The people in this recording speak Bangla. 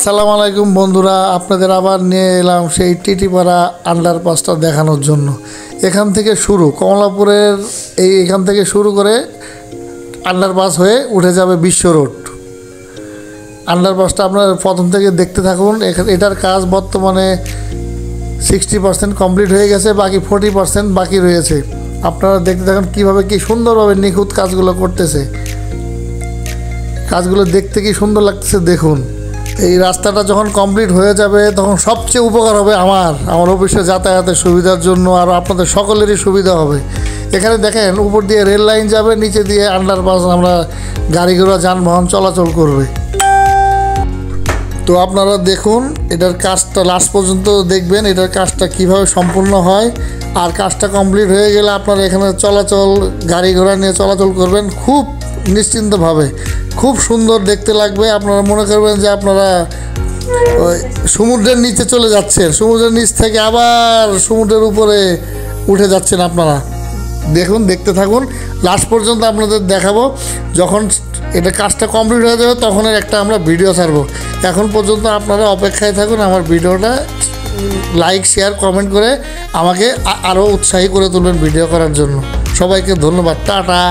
আসসালামু আলাইকুম বন্ধুরা, আপনাদের আবার নিয়ে এলাম সেই টিটিপাড়া আন্ডারপাসটা দেখানোর জন্য। এখান থেকে শুরু কমলাপুরের এখান থেকে শুরু করে আন্ডারপাস হয়ে উঠে যাবে বিশ্ব রোড। আন্ডারপাসটা আপনার প্রথম থেকে দেখতে থাকুন। এটার কাজ বর্তমানে 60% কমপ্লিট হয়ে গেছে, বাকি 40% বাকি রয়েছে। আপনারা দেখতে থাকুন কীভাবে কি সুন্দরভাবে নিখুঁত কাজগুলো করতেছে। কাজগুলো দেখতে কি সুন্দর লাগতেছে দেখুন। এই রাস্তাটা যখন কমপ্লিট হয়ে যাবে তখন সবচেয়ে উপকার হবে আমার অফিসে যাতায়াতের সুবিধার জন্য, আর আপনাদের সকলেরই সুবিধা হবে। এখানে দেখেন উপর দিয়ে রেল লাইন যাবে, নিচে দিয়ে আন্ডারপাস আমরা গাড়ি ঘোড়া যানবাহন চলাচল করবে। তো আপনারা দেখুন এটার কাজটা লাস্ট পর্যন্ত দেখবেন, এটার কাজটা কিভাবে সম্পূর্ণ হয়। আর কাজটা কমপ্লিট হয়ে গেলে আপনারা এখানে গাড়ি ঘোড়া নিয়ে চলাচল করবেন খুব নিশ্চিন্তভাবে। খুব সুন্দর দেখতে লাগবে। আপনারা মনে করবেন যে আপনারা ওই সমুদ্রের নিচে চলে যাচ্ছেন, সমুদ্রের নিচ থেকে আবার সমুদ্রের উপরে উঠে যাচ্ছেন। আপনারা দেখুন, দেখতে থাকুন, লাস্ট পর্যন্ত আপনাদের দেখাবো। যখন এটা কাজটা কমপ্লিট হয়ে যাবে তখন একটা আমরা ভিডিও ছাড়বো। এখন পর্যন্ত আপনারা অপেক্ষায় থাকুন, আমার ভিডিওটা লাইক শেয়ার কমেন্ট করে আমাকে আরও উৎসাহী করে তুলবেন ভিডিও করার জন্য। সবাইকে ধন্যবাদ, টাটা।